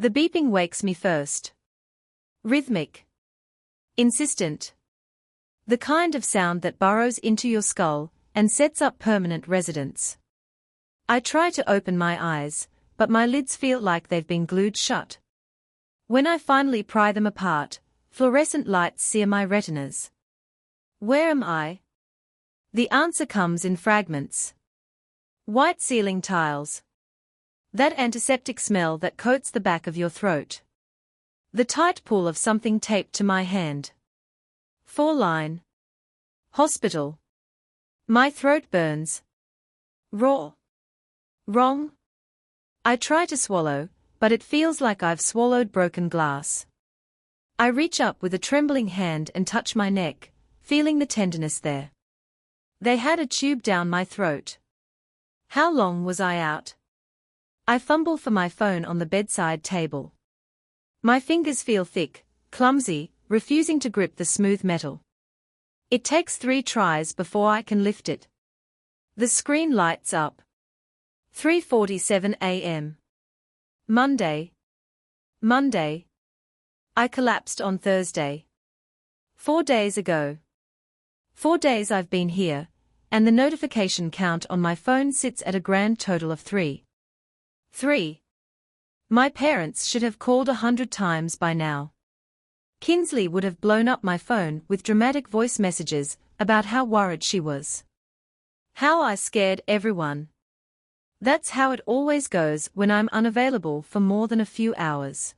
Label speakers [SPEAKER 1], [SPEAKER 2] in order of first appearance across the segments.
[SPEAKER 1] The beeping wakes me first. Rhythmic. Insistent. The kind of sound that burrows into your skull and sets up permanent residence. I try to open my eyes, but my lids feel like they've been glued shut. When I finally pry them apart, fluorescent lights sear my retinas. Where am I? The answer comes in fragments. White ceiling tiles. That antiseptic smell that coats the back of your throat. The tight pull of something taped to my hand. 4-line. Hospital. My throat burns. Raw. Wrong. I try to swallow, but it feels like I've swallowed broken glass. I reach up with a trembling hand and touch my neck, feeling the tenderness there. They had a tube down my throat. How long was I out? I fumble for my phone on the bedside table. My fingers feel thick, clumsy, refusing to grip the smooth metal. It takes 3 tries before I can lift it. The screen lights up. 3:47 a.m. Monday. I collapsed on Thursday. 4 days ago. 4 days I've been here, and the notification count on my phone sits at a grand total of 3. 3. My parents should have called 100 times by now. Kinsley would have blown up my phone with dramatic voice messages about how worried she was. How I scared everyone. That's how it always goes when I'm unavailable for more than a few hours.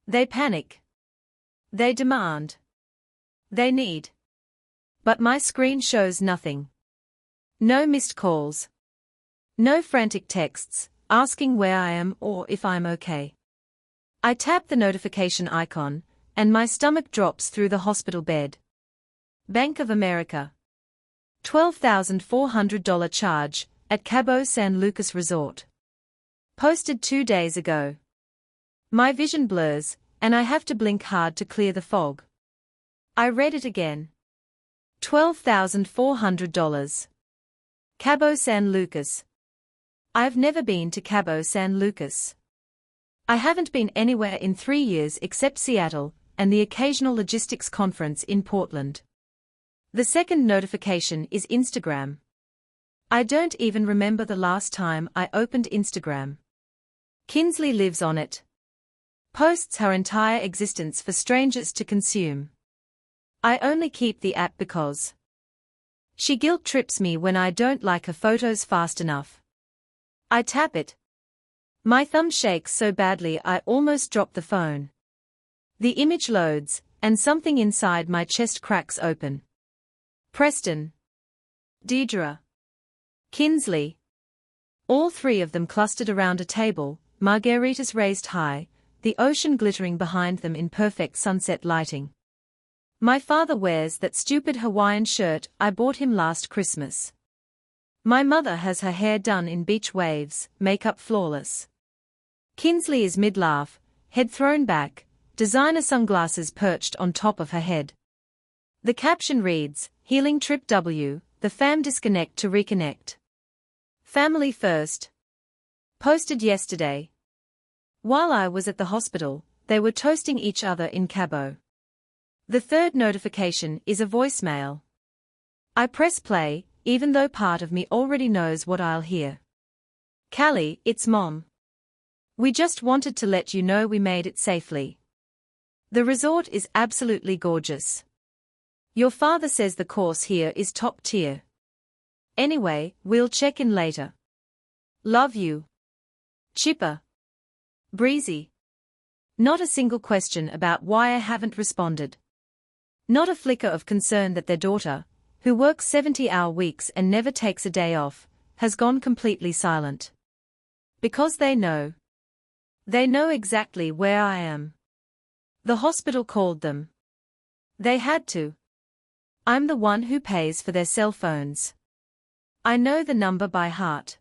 [SPEAKER 1] They panic. They demand. They need. But my screen shows nothing. No missed calls. No frantic texts, asking where I am or if I'm okay. I tap the notification icon, and my stomach drops through the hospital bed. Bank of America. $12,400 charge, at Cabo San Lucas Resort. Posted 2 days ago. My vision blurs, and I have to blink hard to clear the fog. I read it again. $12,400. Cabo San Lucas. I've never been to Cabo San Lucas. I haven't been anywhere in 3 years except Seattle, and the occasional logistics conference in Portland. The second notification is Instagram. I don't even remember the last time I opened Instagram. Kinsley lives on it. Posts her entire existence for strangers to consume. I only keep the app because she guilt trips me when I don't like her photos fast enough. I tap it. My thumb shakes so badly I almost drop the phone. The image loads, and something inside my chest cracks open. Preston. Deidre. Kinsley. All 3 of them clustered around a table, margaritas raised high, the ocean glittering behind them in perfect sunset lighting. My father wears that stupid Hawaiian shirt I bought him last Christmas. My mother has her hair done in beach waves, makeup flawless. Kinsley is mid-laugh, head thrown back, designer sunglasses perched on top of her head. The caption reads, Healing Trip W, the fam disconnect to reconnect. Family first. Posted yesterday. While I was at the hospital, they were toasting each other in Cabo. The third notification is a voicemail. I press play, even though part of me already knows what I'll hear. Callie, it's Mom. We just wanted to let you know we made it safely. The resort is absolutely gorgeous. Your father says the course here is top tier. Anyway, we'll check in later. Love you. Chipper. Breezy. Not a single question about why I haven't responded. Not a flicker of concern that their daughter, who works 70-hour weeks and never takes a day off, has gone completely silent. Because they know. They know exactly where I am. The hospital called them. They had to. I'm the one who pays for their cell phones. I know the number by heart.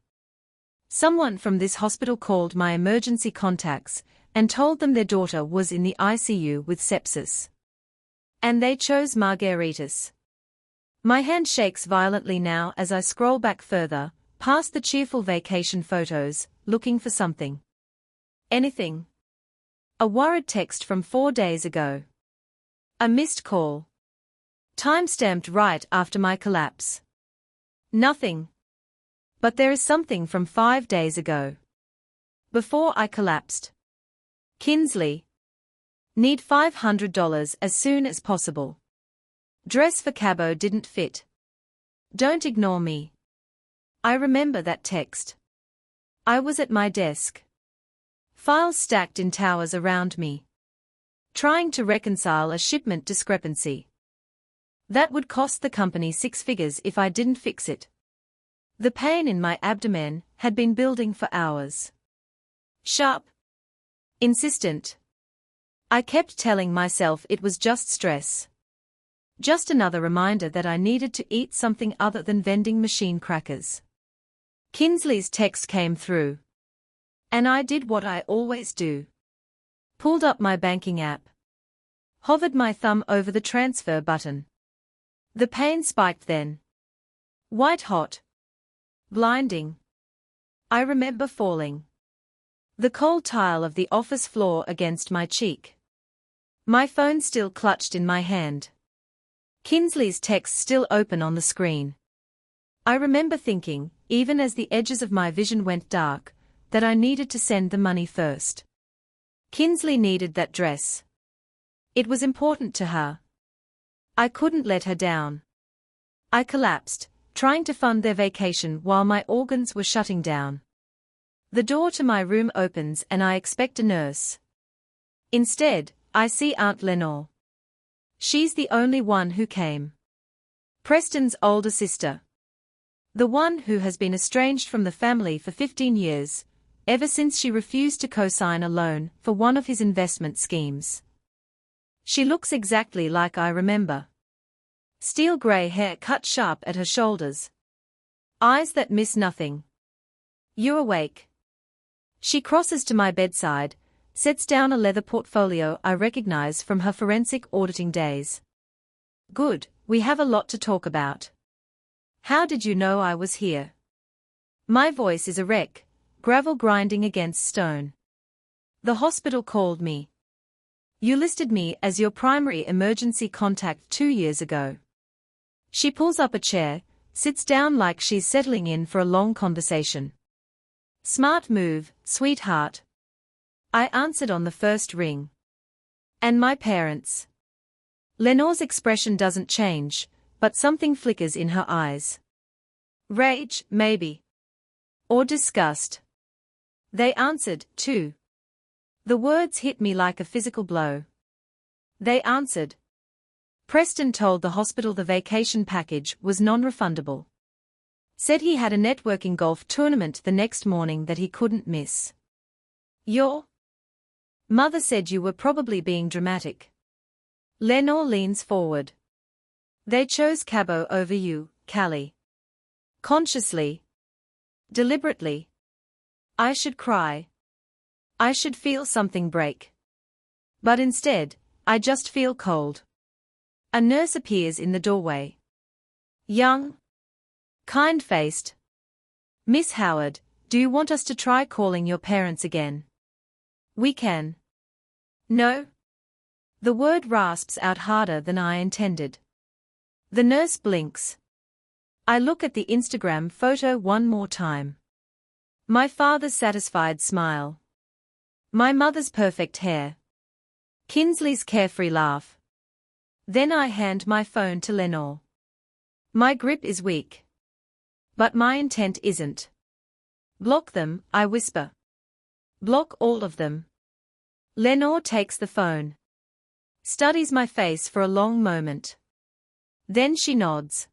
[SPEAKER 1] Someone from this hospital called my emergency contacts and told them their daughter was in the ICU with sepsis. And they chose margaritas. My hand shakes violently now as I scroll back further, past the cheerful vacation photos, looking for something. Anything. A worried text from 4 days ago. A missed call. Time-stamped right after my collapse. Nothing. But there is something from 5 days ago. Before I collapsed. Kinsley. Need $500 as soon as possible. Dress for Cabo didn't fit. Don't ignore me. I remember that text. I was at my desk. Files stacked in towers around me. Trying to reconcile a shipment discrepancy. That would cost the company 6 figures if I didn't fix it. The pain in my abdomen had been building for hours. Sharp. Insistent. I kept telling myself it was just stress. Just another reminder that I needed to eat something other than vending machine crackers. Kinsley's text came through. And I did what I always do. Pulled up my banking app. Hovered my thumb over the transfer button. The pain spiked then. White hot. Blinding. I remember falling. The cold tile of the office floor against my cheek. My phone still clutched in my hand. Kinsley's text still open on the screen. I remember thinking, even as the edges of my vision went dark, that I needed to send the money first. Kinsley needed that dress. It was important to her. I couldn't let her down. I collapsed, trying to fund their vacation while my organs were shutting down. The door to my room opens and I expect a nurse. Instead, I see Aunt Lenore. She's the only one who came. Preston's older sister. The one who has been estranged from the family for 15 years, ever since she refused to co-sign a loan for one of his investment schemes. She looks exactly like I remember. Steel grey hair cut sharp at her shoulders. Eyes that miss nothing. You awake? She crosses to my bedside, sets down a leather portfolio I recognize from her forensic auditing days. Good, we have a lot to talk about. How did you know I was here? My voice is a wreck, gravel grinding against stone. The hospital called me. You listed me as your primary emergency contact 2 years ago. She pulls up a chair, sits down like she's settling in for a long conversation. Smart move, sweetheart. I answered on the first ring. And my parents. Lenore's expression doesn't change, but something flickers in her eyes. Rage, maybe. Or disgust. They answered, too. The words hit me like a physical blow. They answered. Preston told the hospital the vacation package was non-refundable. Said he had a networking golf tournament the next morning that he couldn't miss. Your mother said you were probably being dramatic. Lenore leans forward. They chose Cabo over you, Callie. Consciously. Deliberately. I should cry. I should feel something break. But instead, I just feel cold. A nurse appears in the doorway. Young. Kind-faced. Miss Howard, do you want us to try calling your parents again? We can. No. The word rasps out harder than I intended. The nurse blinks. I look at the Instagram photo one more time. My father's satisfied smile. My mother's perfect hair. Kinsley's carefree laugh. Then I hand my phone to Lenore. My grip is weak. But my intent isn't. Block them, I whisper. Block all of them. Lenore takes the phone. Studies my face for a long moment. Then she nods.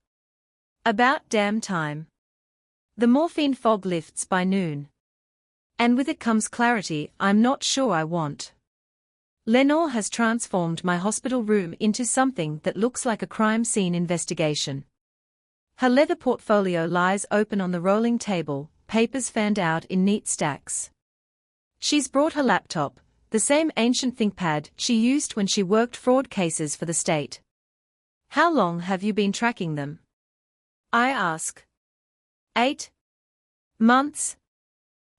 [SPEAKER 1] About damn time. The morphine fog lifts by noon. And with it comes clarity I'm not sure I want. Lenore has transformed my hospital room into something that looks like a crime scene investigation. Her leather portfolio lies open on the rolling table, papers fanned out in neat stacks. She's brought her laptop, the same ancient ThinkPad she used when she worked fraud cases for the state. How long have you been tracking them? I ask. 8 months.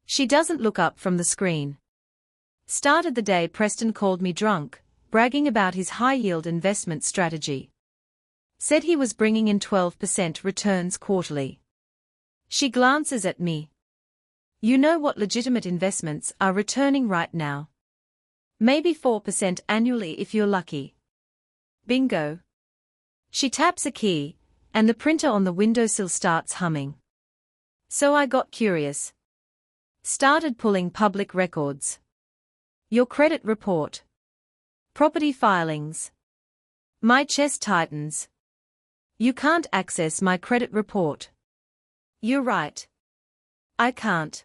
[SPEAKER 1] She doesn't look up from the screen. Started the day Preston called me drunk, bragging about his high-yield investment strategy. Said he was bringing in 12% returns quarterly. She glances at me. You know what legitimate investments are returning right now? Maybe 4% annually if you're lucky. Bingo. She taps a key, and the printer on the windowsill starts humming. So I got curious. Started pulling public records. Your credit report. Property filings. My chest tightens. You can't access my credit report. You're right. I can't.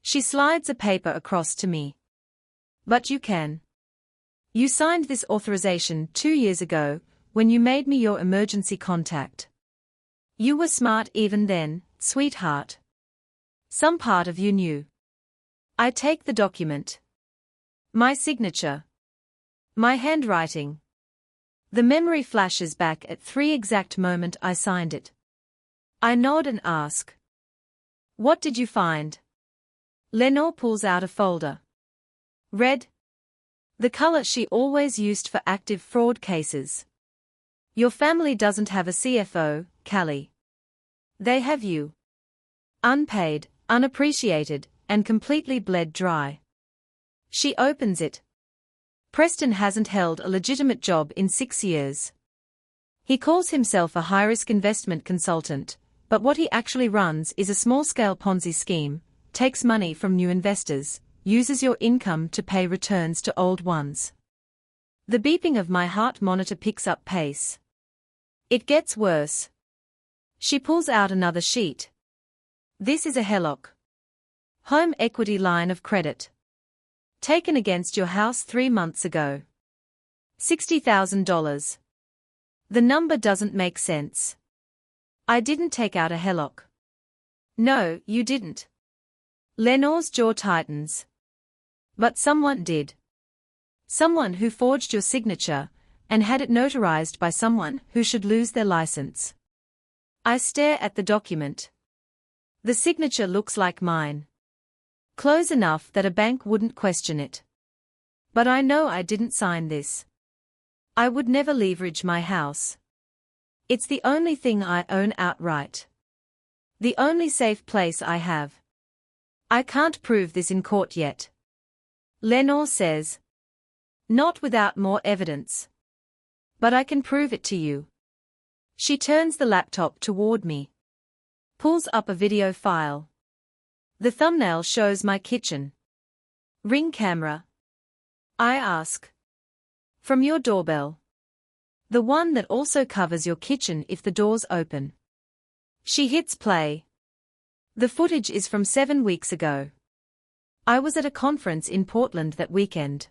[SPEAKER 1] She slides a paper across to me. But you can. You signed this authorization 2 years ago, when you made me your emergency contact. You were smart even then, sweetheart. Some part of you knew. I take the document. My signature. My handwriting. The memory flashes back at 3 exact moment I signed it. I nod and ask. What did you find? Lenore pulls out a folder. Red. The color she always used for active fraud cases. Your family doesn't have a CFO, Callie. They have you. Unpaid, unappreciated, and completely bled dry. She opens it. Preston hasn't held a legitimate job in 6 years. He calls himself a high-risk investment consultant, but what he actually runs is a small-scale Ponzi scheme, takes money from new investors, uses your income to pay returns to old ones. The beeping of my heart monitor picks up pace. It gets worse. She pulls out another sheet. This is a HELOC. Home equity line of credit. Taken against your house 3 months ago. $60,000. The number doesn't make sense. I didn't take out a HELOC. No, you didn't. Lenore's jaw tightens. But someone did. Someone who forged your signature, and had it notarized by someone who should lose their license. I stare at the document. The signature looks like mine. Close enough that a bank wouldn't question it. But I know I didn't sign this. I would never leverage my house. It's the only thing I own outright. The only safe place I have. I can't prove this in court yet. Lenore says. Not without more evidence. But I can prove it to you. She turns the laptop toward me. Pulls up a video file. The thumbnail shows my kitchen. Ring camera. I ask. From your doorbell. The one that also covers your kitchen if the door's open. She hits play. The footage is from 7 weeks ago. I was at a conference in Portland that weekend.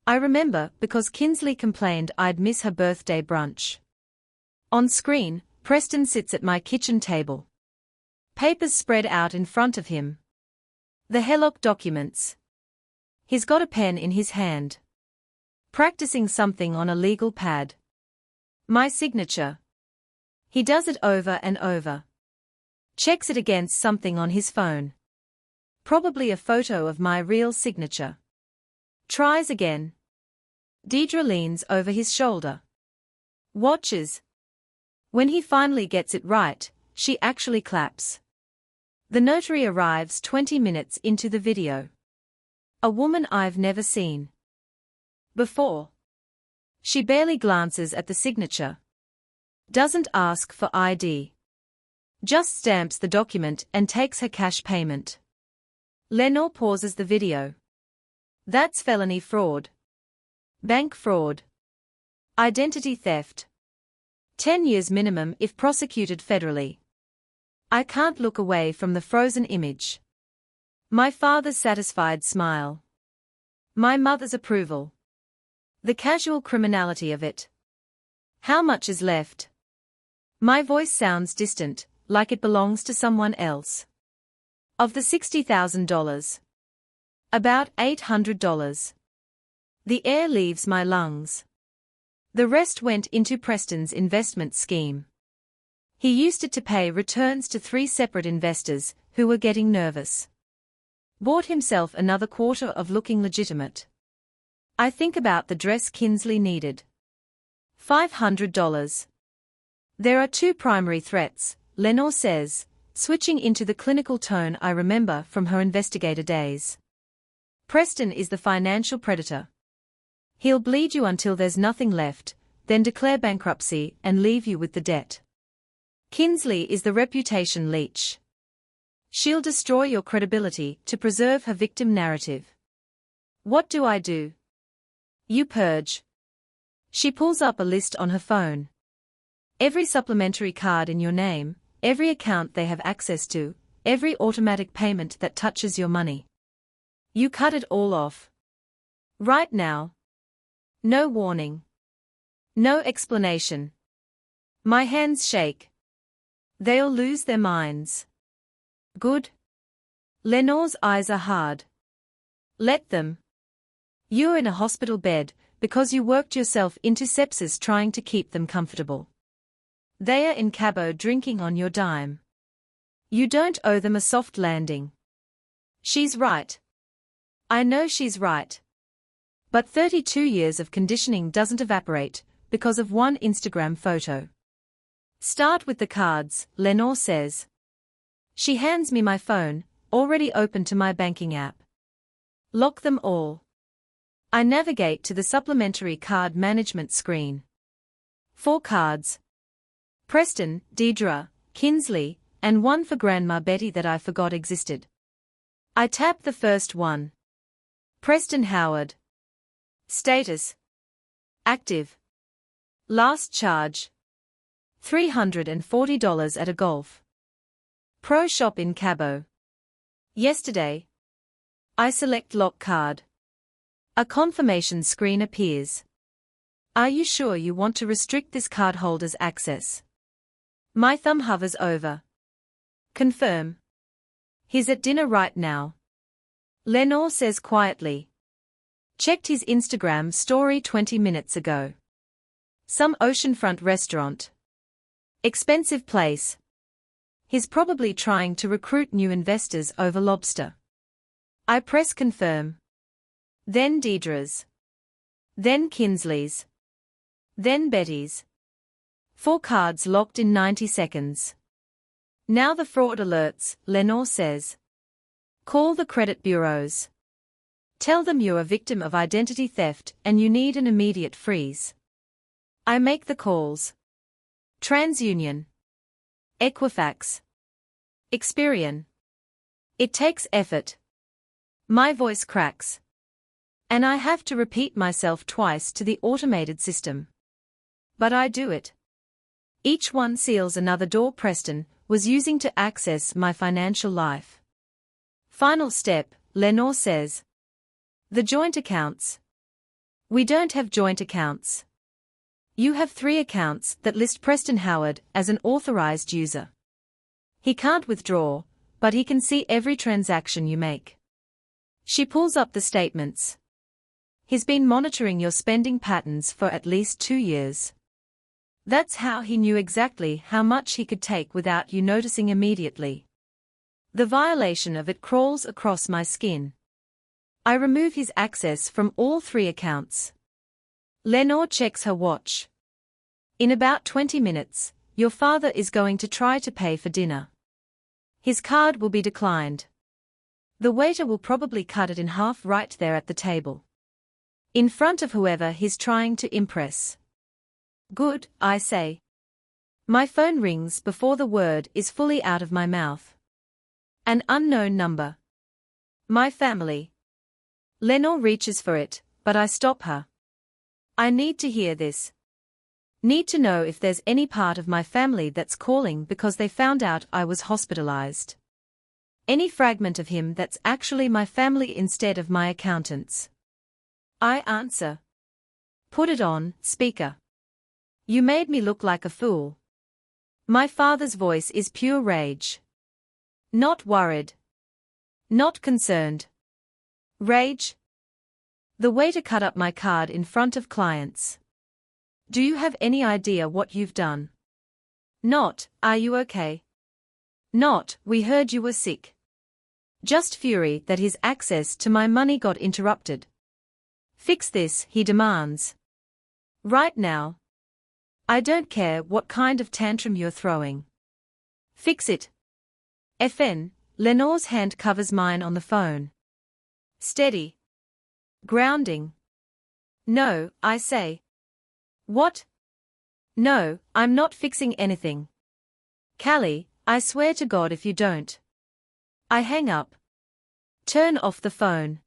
[SPEAKER 1] I remember because Kinsley complained I'd miss her birthday brunch. On screen, Preston sits at my kitchen table. Papers spread out in front of him. The HELOC documents. He's got a pen in his hand. Practicing something on a legal pad. My signature. He does it over and over. Checks it against something on his phone. Probably a photo of my real signature. Tries again. Deidre leans over his shoulder. Watches. When he finally gets it right, she actually claps. The notary arrives 20 minutes into the video. A woman I've never seen before. She barely glances at the signature. Doesn't ask for ID. Just stamps the document and takes her cash payment. Lenore pauses the video. That's felony fraud. Bank fraud. Identity theft. 10 years minimum if prosecuted federally. I can't look away from the frozen image. My father's satisfied smile. My mother's approval. The casual criminality of it. How much is left? My voice sounds distant, like it belongs to someone else. Of the $60,000. About $800. The air leaves my lungs. The rest went into Preston's investment scheme. He used it to pay returns to 3 separate investors, who were getting nervous. Bought himself another quarter of looking legitimate. I think about the dress Kinsley needed. $500. There are two primary threats, Lenore says, switching into the clinical tone I remember from her investigator days. Preston is the financial predator. He'll bleed you until there's nothing left, then declare bankruptcy and leave you with the debt. Kinsley is the reputation leech. She'll destroy your credibility to preserve her victim narrative. What do I do? You purge. She pulls up a list on her phone. Every supplementary card in your name, every account they have access to, every automatic payment that touches your money. You cut it all off. Right now. No warning. No explanation. My hands shake. They'll lose their minds. Good. Lenore's eyes are hard. Let them. You're in a hospital bed because you worked yourself into sepsis trying to keep them comfortable. They are in Cabo drinking on your dime. You don't owe them a soft landing. She's right. I know she's right. But 32 years of conditioning doesn't evaporate because of one Instagram photo. Start with the cards, Lenore says. She hands me my phone, already open to my banking app. Lock them all. I navigate to the supplementary card management screen. 4 cards. Preston, Deidre, Kinsley, and one for Grandma Betty that I forgot existed. I tap the first one. Preston Howard. Status. Active. Last charge. $340 at a golf pro shop in Cabo. Yesterday. I select lock card. A confirmation screen appears. Are you sure you want to restrict this cardholder's access? My thumb hovers over. Confirm. He's at dinner right now. Lenore says quietly. Checked his Instagram story 20 minutes ago. Some oceanfront restaurant. Expensive place. He's probably trying to recruit new investors over lobster. I press confirm. Then Deidre's. Then Kinsley's. Then Betty's. 4 cards locked in 90 seconds. Now the fraud alerts, Lenore says. Call the credit bureaus. Tell them you're a victim of identity theft and you need an immediate freeze. I make the calls. TransUnion. Equifax. Experian. It takes effort. My voice cracks. And I have to repeat myself twice to the automated system. But I do it. Each one seals another door Preston was using to access my financial life. Final step, Lenore says. The joint accounts. We don't have joint accounts. You have 3 accounts that list Preston Howard as an authorized user. He can't withdraw, but he can see every transaction you make. She pulls up the statements. He's been monitoring your spending patterns for at least 2 years. That's how he knew exactly how much he could take without you noticing immediately. The violation of it crawls across my skin. I remove his access from all 3 accounts. Lenore checks her watch. In about 20 minutes, your father is going to try to pay for dinner. His card will be declined. The waiter will probably cut it in half right there at the table. In front of whoever he's trying to impress. Good, I say. My phone rings before the word is fully out of my mouth. An unknown number. My family. Lenore reaches for it, but I stop her. I need to hear this. Need to know if there's any part of my family that's calling because they found out I was hospitalized. Any fragment of him that's actually my family instead of my accountant's. I answer. Put it on, speaker. You made me look like a fool. My father's voice is pure rage. Not worried. Not concerned. Rage. The waiter cut up my card in front of clients. Do you have any idea what you've done? Not, are you okay? Not, we heard you were sick. Just fury that his access to my money got interrupted. Fix this, he demands. Right now. I don't care what kind of tantrum you're throwing. Fix it. FN, Lenore's hand covers mine on the phone. Steady. Grounding. No, I say. What? No, I'm not fixing anything. Callie, I swear to God if you don't. I hang up. Turn off the phone.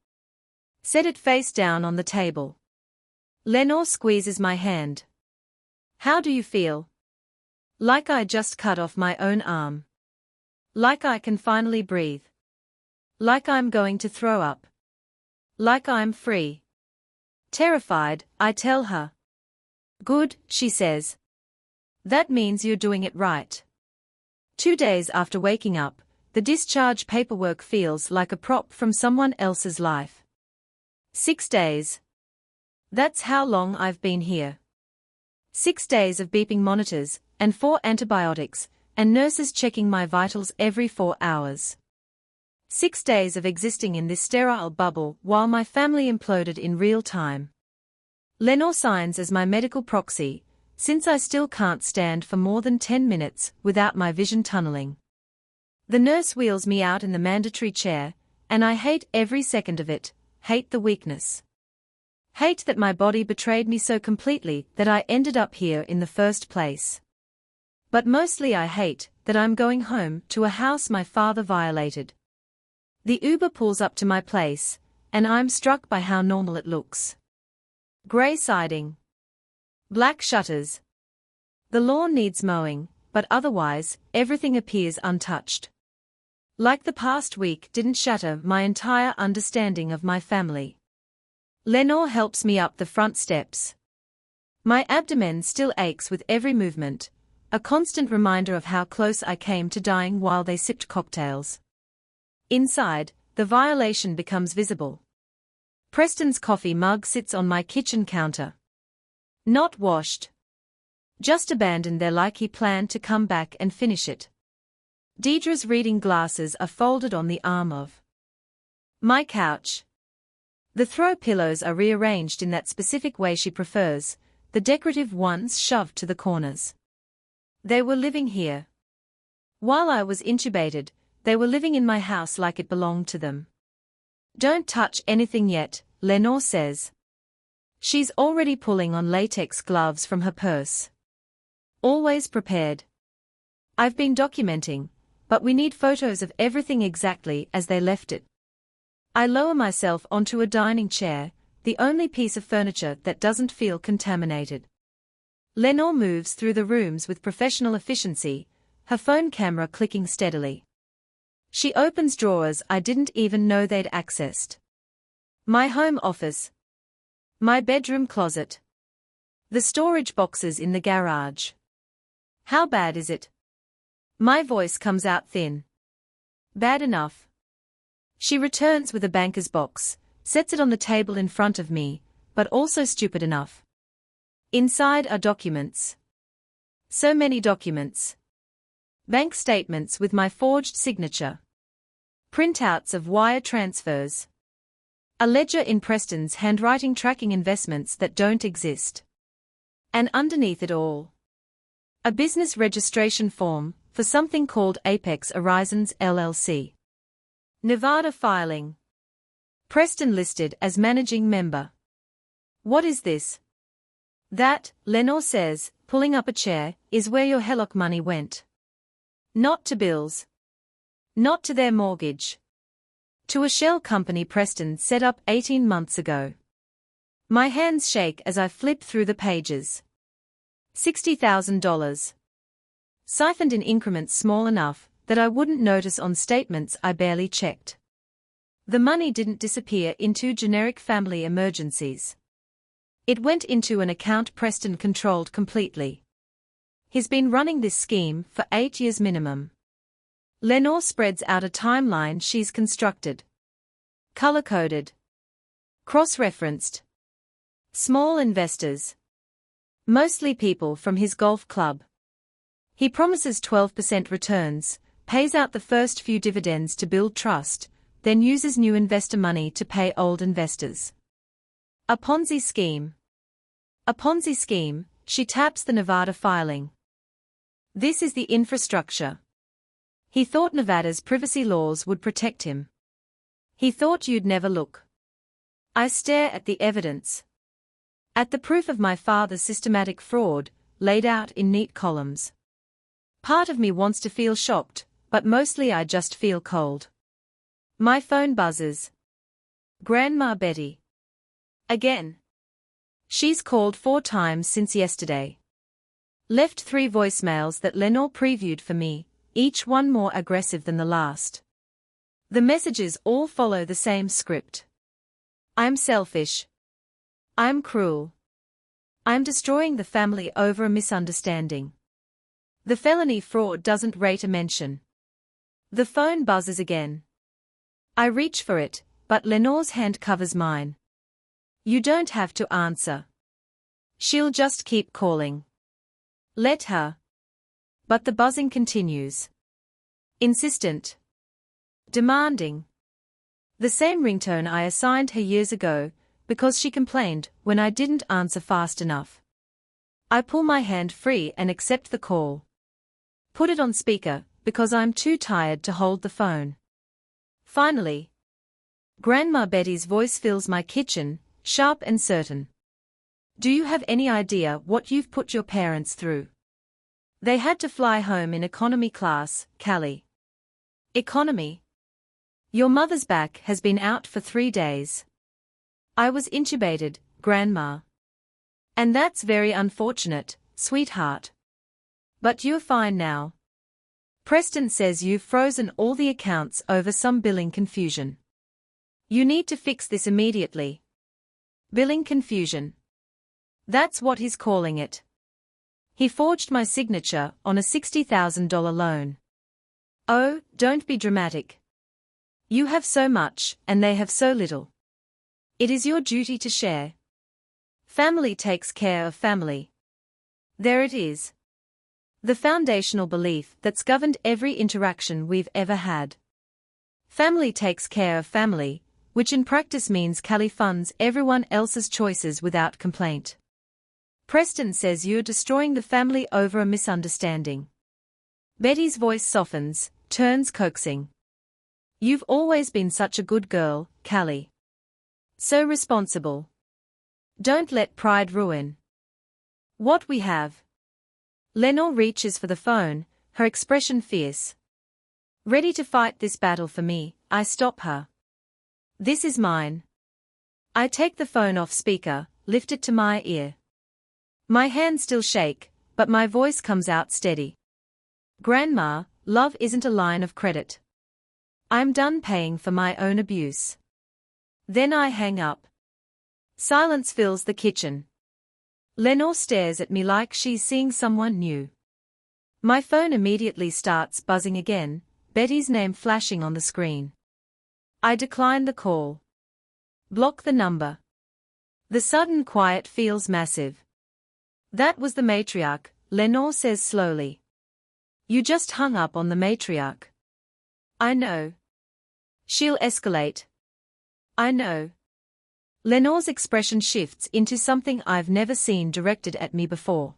[SPEAKER 1] Set it face down on the table. Lenore squeezes my hand. How do you feel? Like I just cut off my own arm. Like I can finally breathe. Like I'm going to throw up. Like I'm free. Terrified, I tell her. Good, she says. That means you're doing it right. 2 days after waking up, the discharge paperwork feels like a prop from someone else's life. 6 days. That's how long I've been here. 6 days of beeping monitors, and 4 antibiotics, and nurses checking my vitals every 4 hours. 6 days of existing in this sterile bubble while my family imploded in real time. Lenore signs as my medical proxy, since I still can't stand for more than 10 minutes without my vision tunneling. The nurse wheels me out in the mandatory chair, and I hate every second of it, hate the weakness. Hate that my body betrayed me so completely that I ended up here in the first place. But mostly I hate that I'm going home to a house my father violated. The Uber pulls up to my place, and I'm struck by how normal it looks. Grey siding. Black shutters. The lawn needs mowing, but otherwise, everything appears untouched. Like the past week didn't shatter my entire understanding of my family. Lenore helps me up the front steps. My abdomen still aches with every movement, a constant reminder of how close I came to dying while they sipped cocktails. Inside, the violation becomes visible. Preston's coffee mug sits on my kitchen counter. Not washed. Just abandoned there like he planned to come back and finish it. Deidre's reading glasses are folded on the arm of my couch. The throw pillows are rearranged in that specific way she prefers, the decorative ones shoved to the corners. They were living here. While I was intubated, they were living in my house like it belonged to them. Don't touch anything yet, Lenore says. She's already pulling on latex gloves from her purse. Always prepared. I've been documenting, but we need photos of everything exactly as they left it. I lower myself onto a dining chair, the only piece of furniture that doesn't feel contaminated. Lenore moves through the rooms with professional efficiency, her phone camera clicking steadily. She opens drawers I didn't even know they'd accessed. My home office. My bedroom closet. The storage boxes in the garage. How bad is it? My voice comes out thin. Bad enough. She returns with a banker's box, sets it on the table in front of me, but also stupid enough. Inside are documents. So many documents. Bank statements with my forged signature. Printouts of wire transfers. A ledger in Preston's handwriting tracking investments that don't exist. And underneath it all, a business registration form for something called Apex Horizons LLC. Nevada filing. Preston listed as managing member. What is this? That, Lenore says, pulling up a chair, is where your HELOC money went. Not to bills. Not to their mortgage. To a shell company Preston set up 18 months ago. My hands shake as I flip through the pages. $60,000. Siphoned in increments small enough that I wouldn't notice on statements I barely checked. The money didn't disappear into generic family emergencies. It went into an account Preston controlled completely. He's been running this scheme for 8 years minimum. Lenore spreads out a timeline she's constructed. Color-coded. Cross-referenced. Small investors. Mostly people from his golf club. He promises 12% returns, pays out the first few dividends to build trust, then uses new investor money to pay old investors. A Ponzi scheme. A Ponzi scheme, she taps the Nevada filing. This is the infrastructure. He thought Nevada's privacy laws would protect him. He thought you'd never look. I stare at the evidence. At the proof of my father's systematic fraud, laid out in neat columns. Part of me wants to feel shocked, but mostly I just feel cold. My phone buzzes. Grandma Betty. Again. She's called 4 times since yesterday. Left 3 voicemails that Lenore previewed for me, each one more aggressive than the last. The messages all follow the same script. I'm selfish. I'm cruel. I'm destroying the family over a misunderstanding. The felony fraud doesn't rate a mention. The phone buzzes again. I reach for it, but Lenore's hand covers mine. You don't have to answer. She'll just keep calling. Let her. But the buzzing continues. Insistent. Demanding. The same ringtone I assigned her years ago, because she complained when I didn't answer fast enough. I pull my hand free and accept the call. Put it on speaker, because I'm too tired to hold the phone. Finally. Grandma Betty's voice fills my kitchen, sharp and certain. Do you have any idea what you've put your parents through? They had to fly home in economy class, Callie. Economy? Your mother's back has been out for 3 days. I was intubated, Grandma. And that's very unfortunate, sweetheart. But you're fine now. Preston says you've frozen all the accounts over some billing confusion. You need to fix this immediately. Billing confusion. That's what he's calling it. He forged my signature on a $60,000 loan. Oh, don't be dramatic. You have so much, and they have so little. It is your duty to share. Family takes care of family. There it is. The foundational belief that's governed every interaction we've ever had. Family takes care of family, which in practice means Callie funds everyone else's choices without complaint. Preston says you're destroying the family over a misunderstanding. Betty's voice softens, turns coaxing. You've always been such a good girl, Callie. So responsible. Don't let pride ruin what we have. Lenore reaches for the phone, her expression fierce. Ready to fight this battle for me, I stop her. This is mine. I take the phone off speaker, lift it to my ear. My hands still shake, but my voice comes out steady. Grandma, love isn't a line of credit. I'm done paying for my own abuse. Then I hang up. Silence fills the kitchen. Lenore stares at me like she's seeing someone new. My phone immediately starts buzzing again, Betty's name flashing on the screen. I decline the call. Block the number. The sudden quiet feels massive. That was the matriarch, Lenore says slowly. You just hung up on the matriarch. I know. She'll escalate. I know. Lenore's expression shifts into something I've never seen directed at me before.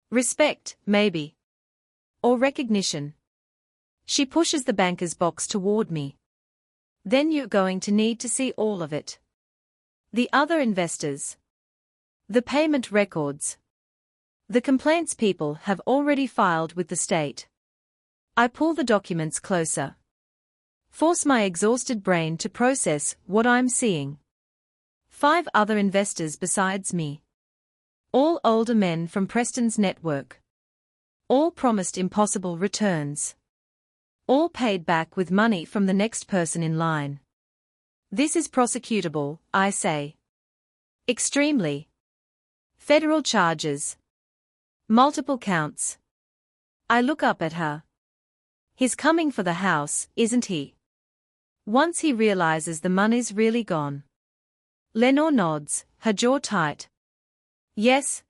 [SPEAKER 1] Respect, maybe. Or recognition. She pushes the banker's box toward me. Then you're going to need to see all of it. The other investors. The payment records. The complaints people have already filed with the state. I pull the documents closer. Force my exhausted brain to process what I'm seeing. 5 other investors besides me. All older men from Preston's network. All promised impossible returns. All paid back with money from the next person in line. This is prosecutable, I say. Extremely. Federal charges. Multiple counts. I look up at her. He's coming for the house, isn't he? Once he realizes the money's really gone. Lenore nods, her jaw tight. Yes.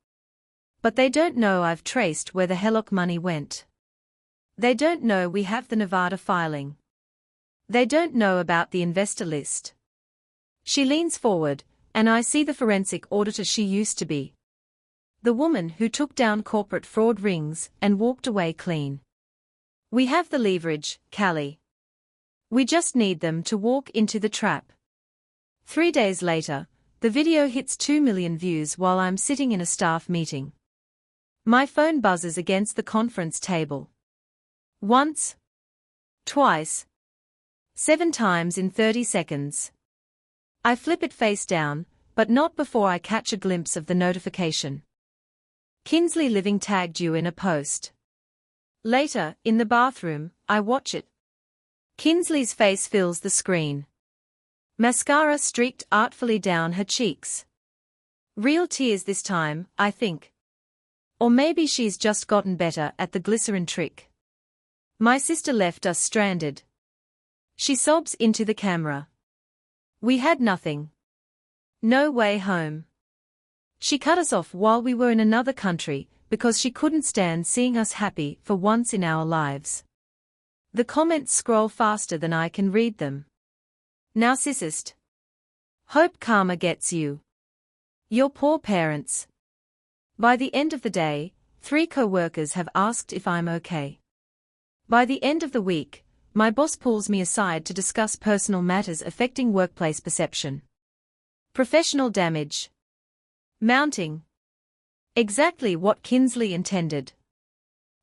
[SPEAKER 1] But they don't know I've traced where the Hellock money went. They don't know we have the Nevada filing. They don't know about the investor list. She leans forward, and I see the forensic auditor she used to be. The woman who took down corporate fraud rings and walked away clean. We have the leverage, Callie. We just need them to walk into the trap. 3 days later, the video hits 2 million views while I'm sitting in a staff meeting. My phone buzzes against the conference table. Once. Twice. 7 times in 30 seconds. I flip it face down, but not before I catch a glimpse of the notification. Kinsley Living tagged you in a post. Later, in the bathroom, I watch it. Kinsley's face fills the screen. Mascara streaked artfully down her cheeks. Real tears this time, I think. Or maybe she's just gotten better at the glycerin trick. My sister left us stranded. She sobs into the camera. We had nothing. No way home. She cut us off while we were in another country because she couldn't stand seeing us happy for once in our lives. The comments scroll faster than I can read them. Narcissist. Hope karma gets you. Your poor parents. By the end of the day, 3 co-workers have asked if I'm okay. By the end of the week, my boss pulls me aside to discuss personal matters affecting workplace perception. Professional damage. Mounting. Exactly what Kinsley intended.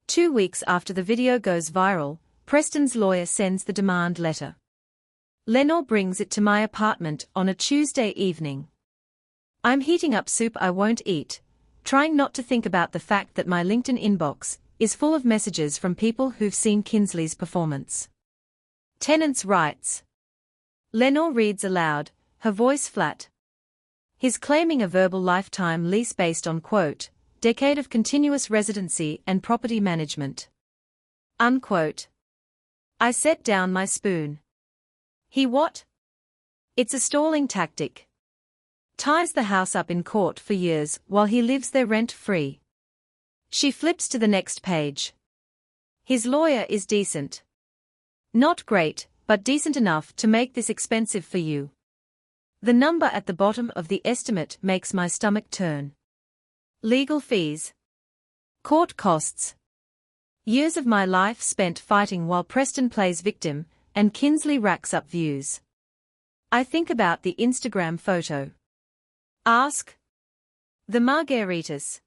[SPEAKER 1] 2 weeks after the video goes viral, Preston's lawyer sends the demand letter. Lenore brings it to my apartment on a Tuesday evening. I'm heating up soup I won't eat, trying not to think about the fact that my LinkedIn inbox is full of messages from people who've seen Kinsley's performance. Tenants' rights. Lenore reads aloud, her voice flat. He's claiming a verbal lifetime lease based on, quote, decade of continuous residency and property management. Unquote. I set down my spoon. He what? It's a stalling tactic. Ties the house up in court for years while he lives there rent-free. She flips to the next page. His lawyer is decent. Not great, but decent enough to make this expensive for you. The number at the bottom of the estimate makes my stomach turn. Legal fees. Court costs. Years of my life spent fighting while Preston plays victim, and Kinsley racks up views. I think about the Instagram photo. Ask. The margaritas.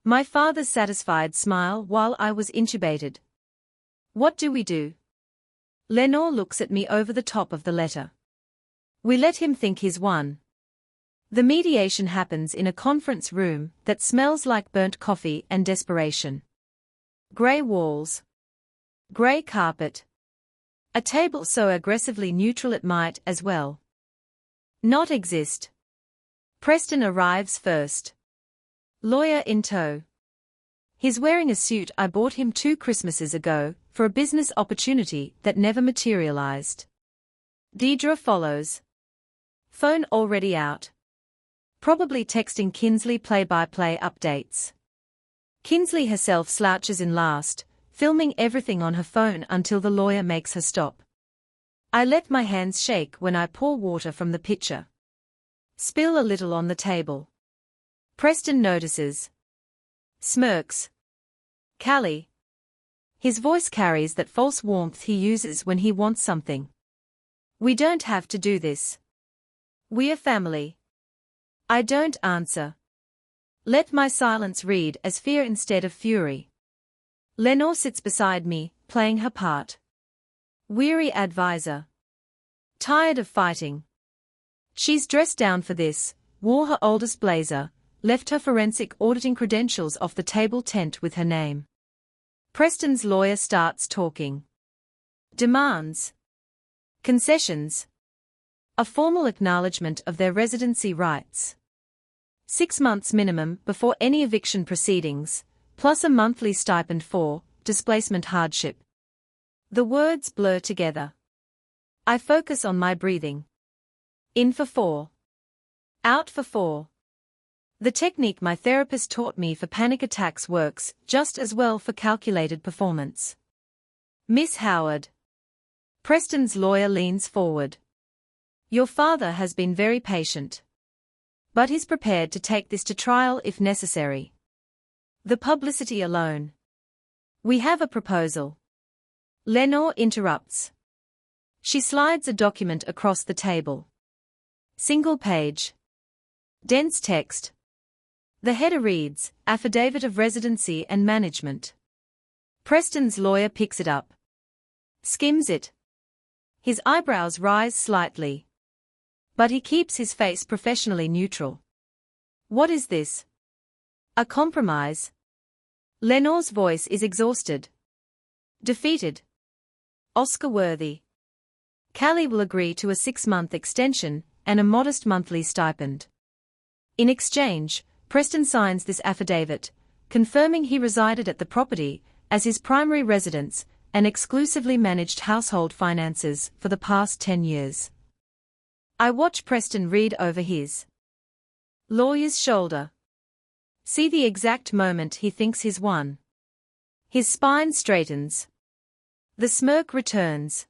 [SPEAKER 1] My father's satisfied smile while I was intubated. What do we do? Lenore looks at me over the top of the letter. We let him think he's won. The mediation happens in a conference room that smells like burnt coffee and desperation. Grey walls. Grey carpet. A table so aggressively neutral it might as well not exist. Preston arrives first. Lawyer in tow. He's wearing a suit I bought him 2 Christmases ago for a business opportunity that never materialized. Deidre follows. Phone already out. Probably texting Kinsley play-by-play updates. Kinsley herself slouches in last, filming everything on her phone until the lawyer makes her stop. I let my hands shake when I pour water from the pitcher. Spill a little on the table. Preston notices. Smirks. Callie. His voice carries that false warmth he uses when he wants something. We don't have to do this. We're family. I don't answer. Let my silence read as fear instead of fury. Lenore sits beside me, playing her part. Weary advisor. Tired of fighting. She's dressed down for this, wore her oldest blazer, left her forensic auditing credentials off the table tent with her name. Preston's lawyer starts talking. Demands. Concessions. A formal acknowledgement of their residency rights. 6 months minimum before any eviction proceedings, plus a monthly stipend for displacement hardship. The words blur together. I focus on my breathing. In for 4. Out for 4. The technique my therapist taught me for panic attacks works just as well for calculated performance. Miss Howard. Preston's lawyer leans forward. Your father has been very patient. But he's prepared to take this to trial if necessary. The publicity alone. We have a proposal. Lenore interrupts. She slides a document across the table. Single page. Dense text. The header reads, Affidavit of Residency and Management. Preston's lawyer picks it up. Skims it. His eyebrows rise slightly. But he keeps his face professionally neutral. What is this? A compromise? Lenore's voice is exhausted. Defeated. Oscar-worthy. Callie will agree to a 6-month extension and a modest monthly stipend. In exchange, Preston signs this affidavit, confirming he resided at the property as his primary residence and exclusively managed household finances for the past 10 years. I watch Preston read over his lawyer's shoulder. See the exact moment he thinks he's won. His spine straightens. The smirk returns.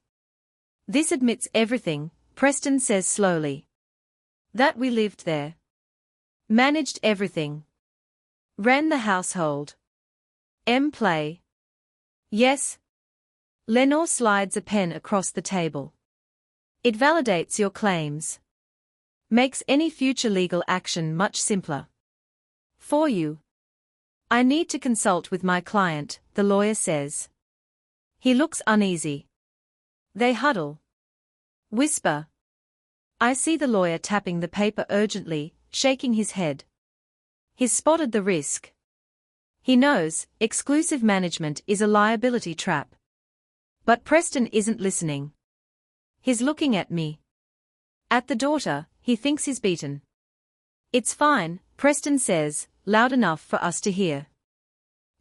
[SPEAKER 1] This admits everything, Preston says slowly. That we lived there. Managed everything. Ran the household. Play. Yes. Lenore slides a pen across the table. It validates your claims. Makes any future legal action much simpler. For you. I need to consult with my client, the lawyer says. He looks uneasy. They huddle. Whisper. I see the lawyer tapping the paper urgently, shaking his head. He's spotted the risk. He knows, exclusive management is a liability trap. But Preston isn't listening. He's looking at me. At the daughter, he thinks he's beaten. It's fine, Preston says, loud enough for us to hear.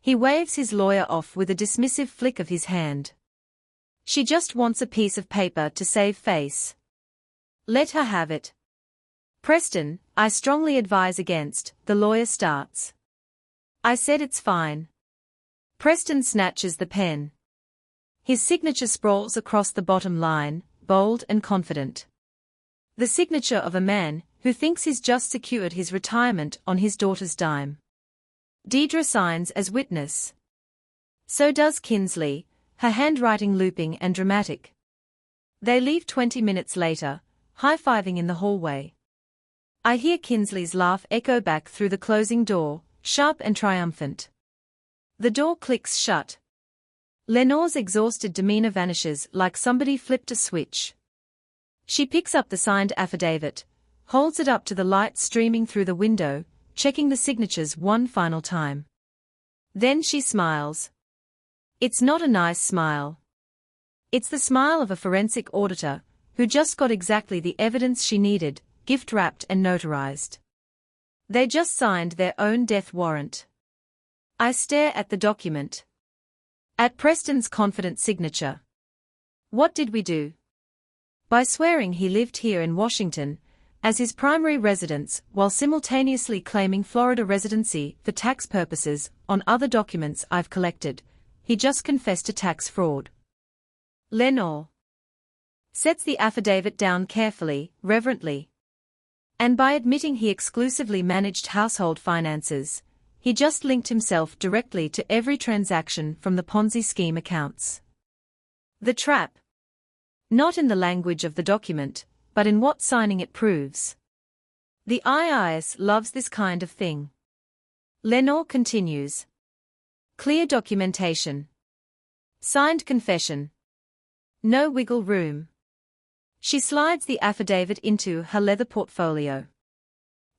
[SPEAKER 1] He waves his lawyer off with a dismissive flick of his hand. She just wants a piece of paper to save face. Let her have it. Preston, I strongly advise against, the lawyer starts. I said it's fine. Preston snatches the pen. His signature sprawls across the bottom line, bold and confident. The signature of a man who thinks he's just secured his retirement on his daughter's dime. Deidre signs as witness. So does Kinsley, her handwriting looping and dramatic. They leave 20 minutes later, high-fiving in the hallway. I hear Kinsley's laugh echo back through the closing door, sharp and triumphant. The door clicks shut. Lenore's exhausted demeanor vanishes like somebody flipped a switch. She picks up the signed affidavit, holds it up to the light streaming through the window, checking the signatures one final time. Then she smiles. It's not a nice smile. It's the smile of a forensic auditor, who just got exactly the evidence she needed, gift-wrapped and notarized. They just signed their own death warrant. I stare at the document. At Preston's confident signature. What did we do? By swearing he lived here in Washington, as his primary residence, while simultaneously claiming Florida residency for tax purposes on other documents I've collected, he just confessed to tax fraud. Lenore sets the affidavit down carefully, reverently. And by admitting he exclusively managed household finances, he just linked himself directly to every transaction from the Ponzi scheme accounts. The trap. Not in the language of the document, but in what signing it proves. The IRS loves this kind of thing. Lenore continues. Clear documentation. Signed confession. No wiggle room. She slides the affidavit into her leather portfolio.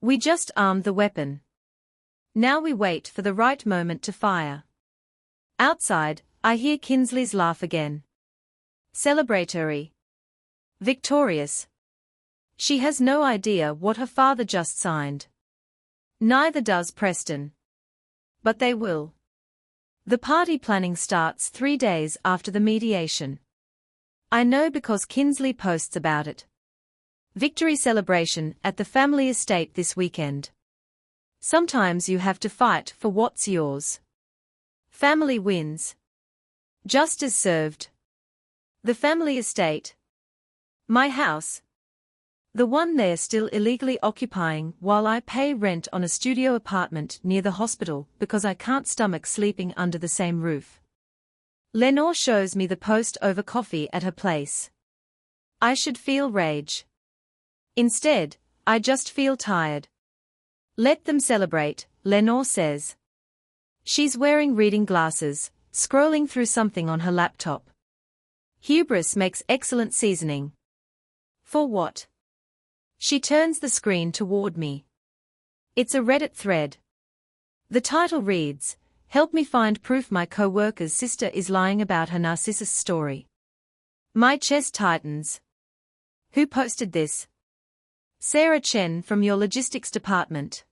[SPEAKER 1] We just armed the weapon. Now we wait for the right moment to fire. Outside, I hear Kinsley's laugh again. Celebratory. Victorious. She has no idea what her father just signed. Neither does Preston. But they will. The party planning starts 3 days after the mediation. I know because Kinsley posts about it. Victory celebration at the family estate this weekend. Sometimes you have to fight for what's yours. Family wins. Justice served. The family estate. My house. The one they're still illegally occupying while I pay rent on a studio apartment near the hospital because I can't stomach sleeping under the same roof. Lenore shows me the post over coffee at her place. I should feel rage. Instead, I just feel tired. Let them celebrate, Lenore says. She's wearing reading glasses, scrolling through something on her laptop. Hubris makes excellent seasoning. For what? She turns the screen toward me. It's a Reddit thread. The title reads, "Help me find proof my co-worker's sister is lying about her narcissist story." My chest tightens. Who posted this? Sarah Chen from your logistics department.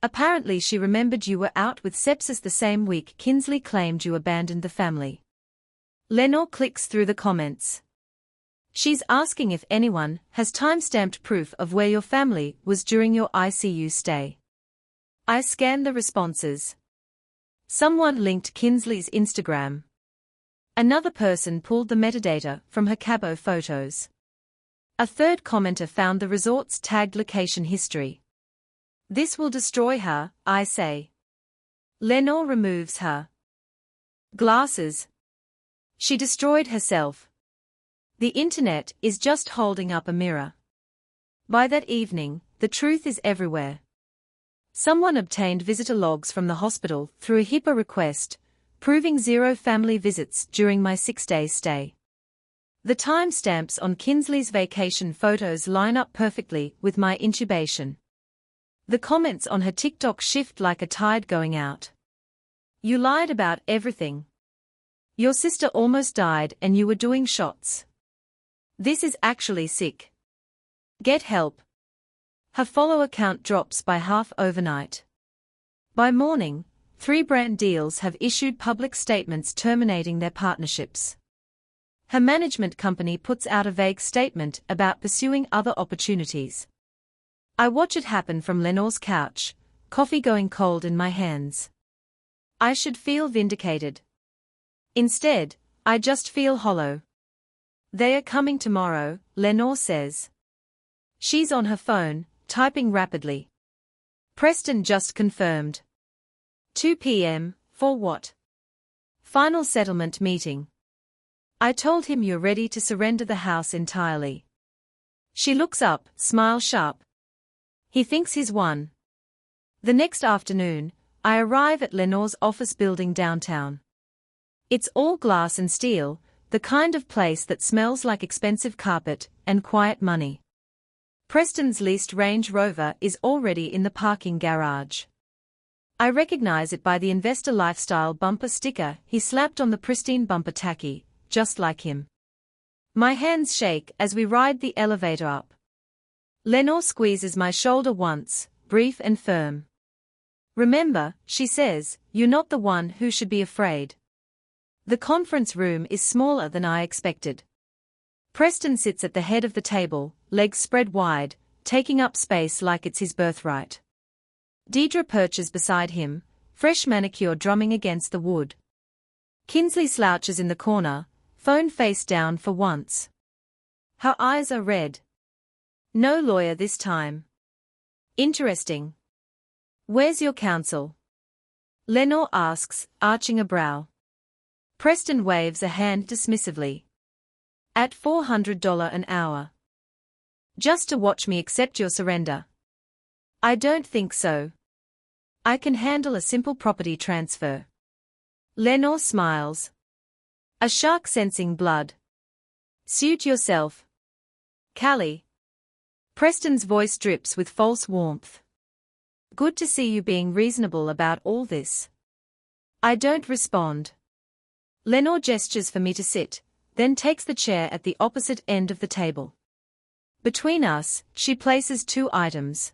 [SPEAKER 1] Apparently she remembered you were out with sepsis the same week Kinsley claimed you abandoned the family. Lenore clicks through the comments. She's asking if anyone has time-stamped proof of where your family was during your ICU stay. I scan the responses. Someone linked Kinsley's Instagram. Another person pulled the metadata from her Cabo photos. A third commenter found the resort's tagged location history. This will destroy her, I say. Lenore removes her glasses. She destroyed herself. The internet is just holding up a mirror. By that evening, the truth is everywhere. Someone obtained visitor logs from the hospital through a HIPAA request, proving 0 family visits during my 6-day stay. The timestamps on Kinsley's vacation photos line up perfectly with my intubation. The comments on her TikTok shift like a tide going out. You lied about everything. Your sister almost died and you were doing shots. This is actually sick. Get help. Her follower count drops by half overnight. By morning, 3 brand deals have issued public statements terminating their partnerships. Her management company puts out a vague statement about pursuing other opportunities. I watch it happen from Lenore's couch, coffee going cold in my hands. I should feel vindicated. Instead, I just feel hollow. They are coming tomorrow, Lenore says. She's on her phone, typing rapidly. Preston just confirmed. 2 p.m., for what? Final settlement meeting. I told him you're ready to surrender the house entirely. She looks up, smile sharp. He thinks he's won. The next afternoon, I arrive at Lenore's office building downtown. It's all glass and steel, the kind of place that smells like expensive carpet and quiet money. Preston's leased Range Rover is already in the parking garage. I recognize it by the investor lifestyle bumper sticker he slapped on the pristine bumper tacky, just like him. My hands shake as we ride the elevator up. Lenore squeezes my shoulder once, brief and firm. Remember, she says, you're not the one who should be afraid. The conference room is smaller than I expected. Preston sits at the head of the table, legs spread wide, taking up space like it's his birthright. Deidre perches beside him, fresh manicure drumming against the wood. Kinsley slouches in the corner, phone face down for once. Her eyes are red. No lawyer this time. Interesting. Where's your counsel? Lenore asks, arching a brow. Preston waves a hand dismissively. At $400 an hour. Just to watch me accept your surrender. I don't think so. I can handle a simple property transfer. Lenore smiles. A shark sensing blood. Suit yourself. Callie. Preston's voice drips with false warmth. Good to see you being reasonable about all this. I don't respond. Lenore gestures for me to sit, then takes the chair at the opposite end of the table. Between us, she places 2 items.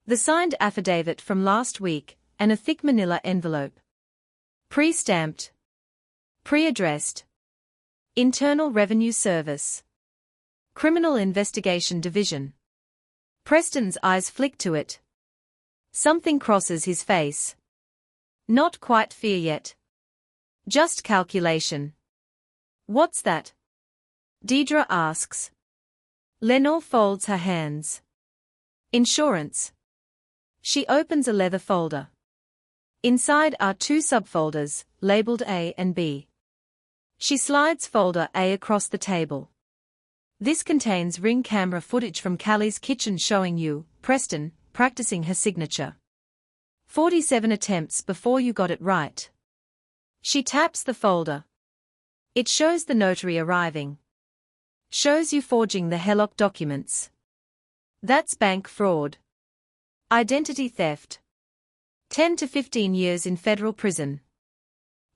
[SPEAKER 1] The signed affidavit from last week, and a thick manila envelope. Pre-stamped. Pre-addressed. Internal Revenue Service. Criminal Investigation Division. Preston's eyes flick to it. Something crosses his face. Not quite fear yet. Just calculation. What's that? Deidre asks. Lenore folds her hands. Insurance. She opens a leather folder. Inside are two subfolders, labeled A and B. She slides folder A across the table. This contains ring camera footage from Callie's kitchen showing you, Preston, practicing her signature. 47 attempts before you got it right. She taps the folder. It shows the notary arriving. Shows you forging the HELOC documents. That's bank fraud. Identity theft. 10 to 15 years in federal prison.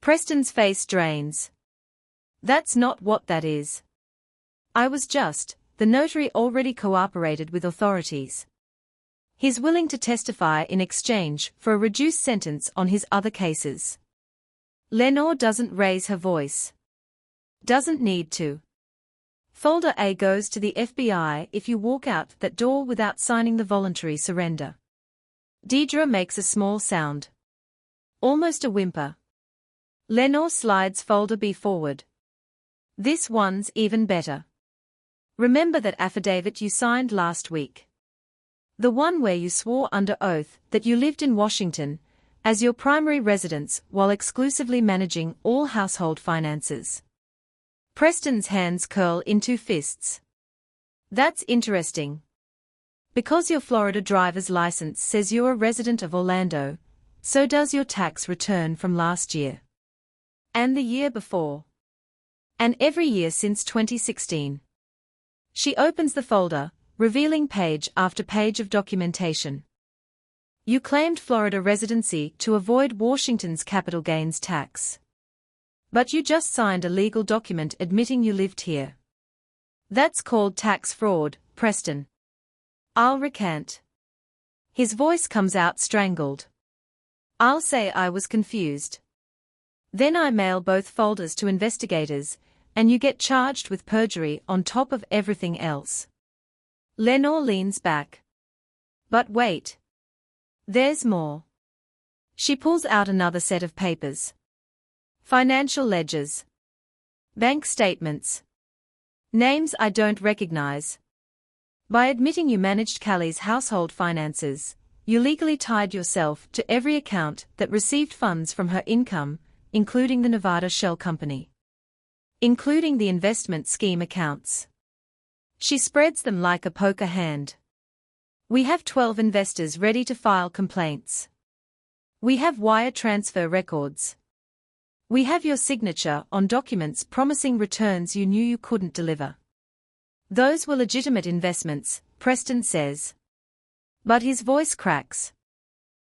[SPEAKER 1] Preston's face drains. That's not what that is. The notary already cooperated with authorities. He's willing to testify in exchange for a reduced sentence on his other cases. Lenore doesn't raise her voice. Doesn't need to. Folder A goes to the FBI if you walk out that door without signing the voluntary surrender. Deidre makes a small sound. Almost a whimper. Lenore slides folder B forward. This one's even better. Remember that affidavit you signed last week? The one where you swore under oath that you lived in Washington as your primary residence while exclusively managing all household finances. Preston's hands curl into fists. That's interesting. Because your Florida driver's license says you're a resident of Orlando, so does your tax return from last year. And the year before. And every year since 2016. She opens the folder, revealing page after page of documentation. You claimed Florida residency to avoid Washington's capital gains tax. But you just signed a legal document admitting you lived here. That's called tax fraud, Preston. I'll recant. His voice comes out strangled. I'll say I was confused. Then I mail both folders to investigators, and you get charged with perjury on top of everything else. Lenore leans back. But wait. There's more. She pulls out another set of papers. Financial ledgers. Bank statements. Names I don't recognize. By admitting you managed Callie's household finances, you legally tied yourself to every account that received funds from her income, including the Nevada Shell Company. Including the investment scheme accounts. She spreads them like a poker hand. We have 12 investors ready to file complaints. We have wire transfer records. We have your signature on documents promising returns you knew you couldn't deliver. Those were legitimate investments, Preston says. But his voice cracks.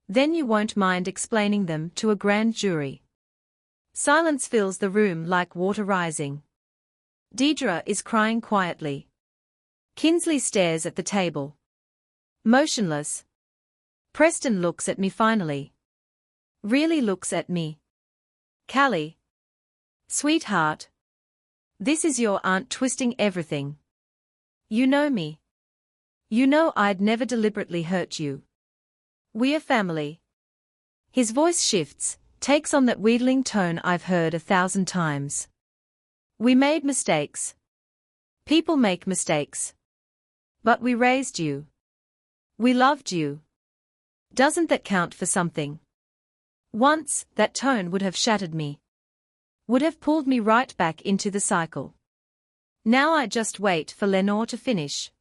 [SPEAKER 1] Then you won't mind explaining them to a grand jury. Silence fills the room like water rising. Deidre is crying quietly. Kinsley stares at the table. Motionless. Preston looks at me finally. Really looks at me. Callie. Sweetheart. This is your aunt twisting everything. You know me. You know I'd never deliberately hurt you. We're family. His voice shifts, takes on that wheedling tone I've heard 1,000 times. We made mistakes. People make mistakes. But we raised you. We loved you. Doesn't that count for something? Once, that tone would have shattered me. Would have pulled me right back into the cycle. Now I just wait for Lenore to finish.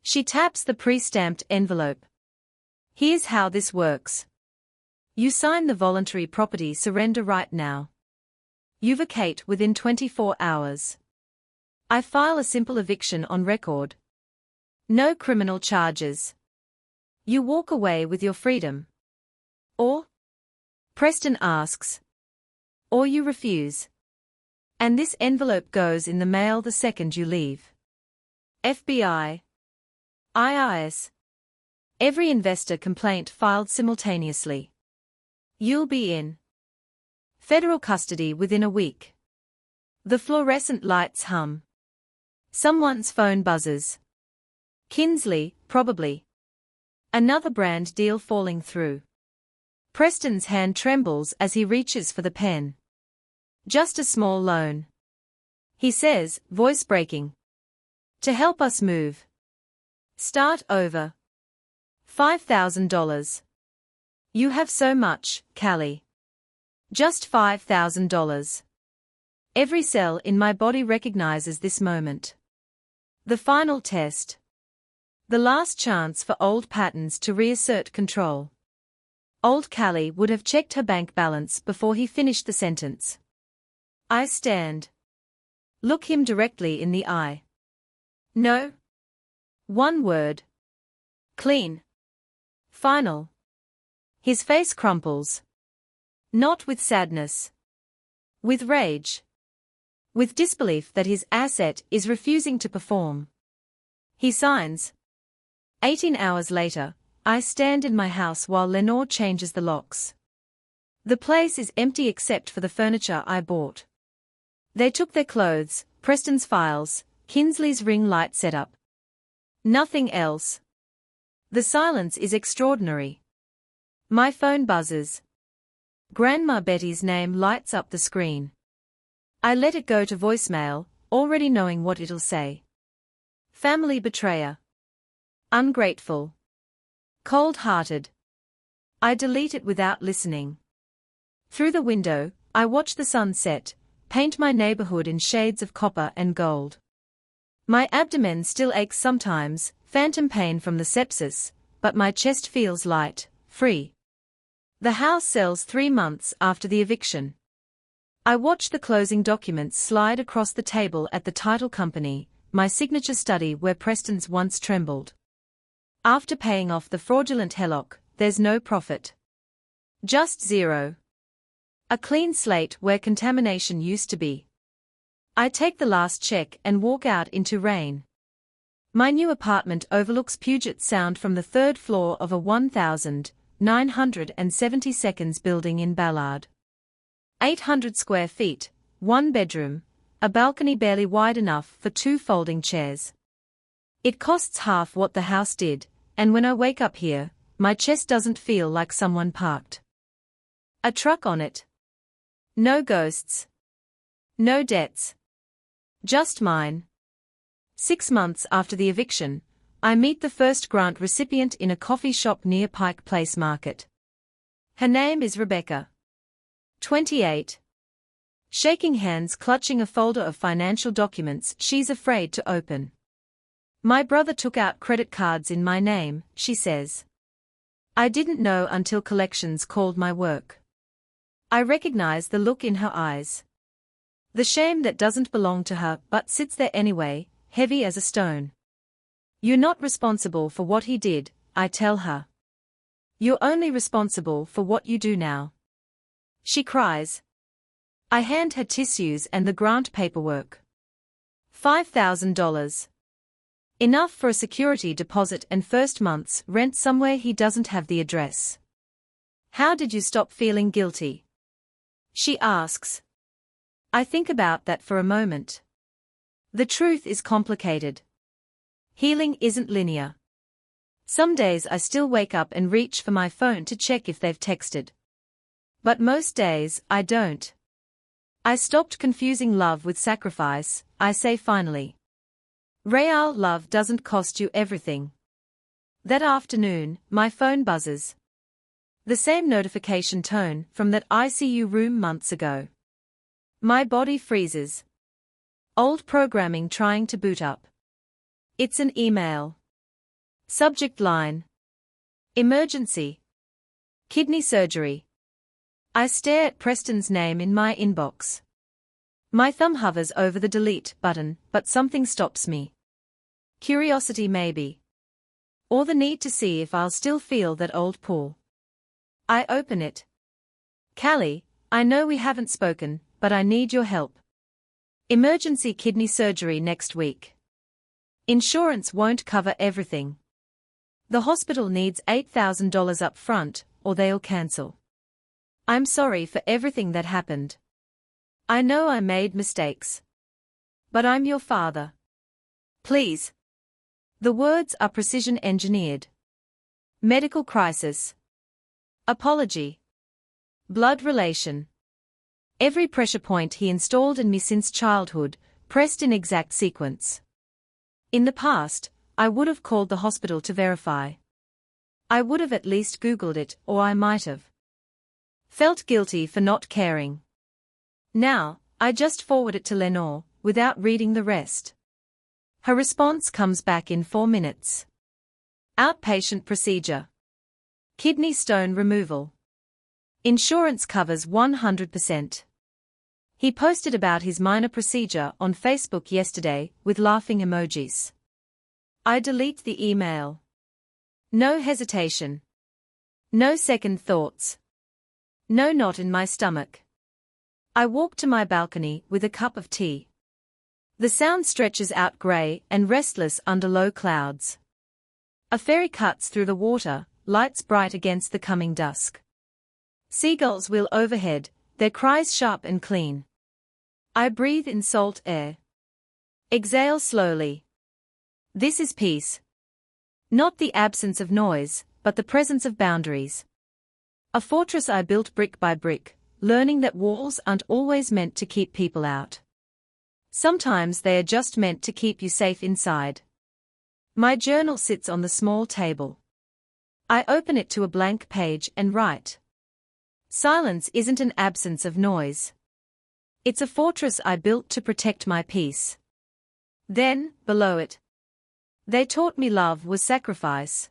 [SPEAKER 1] She taps the pre-stamped envelope. Here's how this works. You sign the voluntary property surrender right now. You vacate within 24 hours. I file a simple eviction on record. No criminal charges. You walk away with your freedom. Or? Preston asks. Or you refuse. And this envelope goes in the mail the second you leave. FBI. IRS. Every investor complaint filed simultaneously. You'll be in federal custody within a week. The fluorescent lights hum. Someone's phone buzzes. Kinsley, probably. Another brand deal falling through. Preston's hand trembles as he reaches for the pen. Just a small loan. He says, voice breaking. To help us move. Start over. $5,000. You have so much, Callie. Just $5,000. Every cell in my body recognizes this moment. The final test. The last chance for old patterns to reassert control. Old Callie would have checked her bank balance before he finished the sentence. I stand. Look him directly in the eye. No. One word. Clean. Final. His face crumples. Not with sadness. With rage. With disbelief that his asset is refusing to perform. He signs. 18 hours later, I stand in my house while Lenore changes the locks. The place is empty except for the furniture I bought. They took their clothes, Preston's files, Kinsley's ring light setup. Nothing else. The silence is extraordinary. My phone buzzes. Grandma Betty's name lights up the screen. I let it go to voicemail, already knowing what it'll say. Family betrayer. Ungrateful. Cold-hearted. I delete it without listening. Through the window, I watch the sun set, paint my neighborhood in shades of copper and gold. My abdomen still aches sometimes, phantom pain from the sepsis, but my chest feels light, free. The house sells 3 months after the eviction. I watch the closing documents slide across the table at the title company, my signature study where Preston's once trembled. After paying off the fraudulent HELOC, there's no profit. Just zero. A clean slate where contamination used to be. I take the last check and walk out into rain. My new apartment overlooks Puget Sound from the 3rd floor of a 1,970 building in Ballard. 800 square feet, 1 bedroom, a balcony barely wide enough for 2 folding chairs. It costs half what the house did, and when I wake up here, my chest doesn't feel like someone parked a truck on it. No ghosts. No debts. Just mine. 6 months after the eviction, I meet the first grant recipient in a coffee shop near Pike Place Market. Her name is Rebecca. 28. Shaking hands, clutching a folder of financial documents she's afraid to open. My brother took out credit cards in my name, she says. I didn't know until collections called my work. I recognize the look in her eyes. The shame that doesn't belong to her but sits there anyway, heavy as a stone. You're not responsible for what he did, I tell her. You're only responsible for what you do now. She cries. I hand her tissues and the grant paperwork. $5,000. Enough for a security deposit and first month's rent somewhere he doesn't have the address. How did you stop feeling guilty? She asks. I think about that for a moment. The truth is complicated. Healing isn't linear. Some days I still wake up and reach for my phone to check if they've texted. But most days, I don't. I stopped confusing love with sacrifice, I say finally. Real love doesn't cost you everything. That afternoon, my phone buzzes. The same notification tone from that ICU room months ago. My body freezes. Old programming trying to boot up. It's an email. Subject line. Emergency. Kidney surgery. I stare at Preston's name in my inbox. My thumb hovers over the delete button, but something stops me. Curiosity maybe. Or the need to see if I'll still feel that old pull. I open it. Callie, I know we haven't spoken, but I need your help. Emergency kidney surgery next week. Insurance won't cover everything. The hospital needs $8,000 up front, or they'll cancel. I'm sorry for everything that happened. I know I made mistakes. But I'm your father. Please. The words are precision engineered. Medical crisis. Apology. Blood relation. Every pressure point he installed in me since childhood, pressed in exact sequence. In the past, I would have called the hospital to verify. I would have at least Googled it, or I might have felt guilty for not caring. Now, I just forward it to Lenore, without reading the rest. Her response comes back in 4 minutes. Outpatient procedure. Kidney stone removal. Insurance covers 100%. He posted about his minor procedure on Facebook yesterday with laughing emojis. I delete the email. No hesitation. No second thoughts. No knot in my stomach. I walk to my balcony with a cup of tea. The sound stretches out grey and restless under low clouds. A ferry cuts through the water, lights bright against the coming dusk. Seagulls wheel overhead, their cries sharp and clean. I breathe in salt air. Exhale slowly. This is peace. Not the absence of noise, but the presence of boundaries. A fortress I built brick by brick, learning that walls aren't always meant to keep people out. Sometimes they are just meant to keep you safe inside. My journal sits on the small table. I open it to a blank page and write. Silence isn't an absence of noise. It's a fortress I built to protect my peace. Then, below it. They taught me love was sacrifice.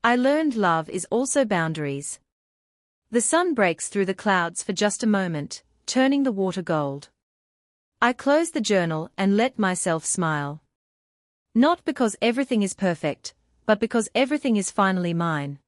[SPEAKER 1] I learned love is also boundaries. The sun breaks through the clouds for just a moment, turning the water gold. I close the journal and let myself smile. Not because everything is perfect, but because everything is finally mine.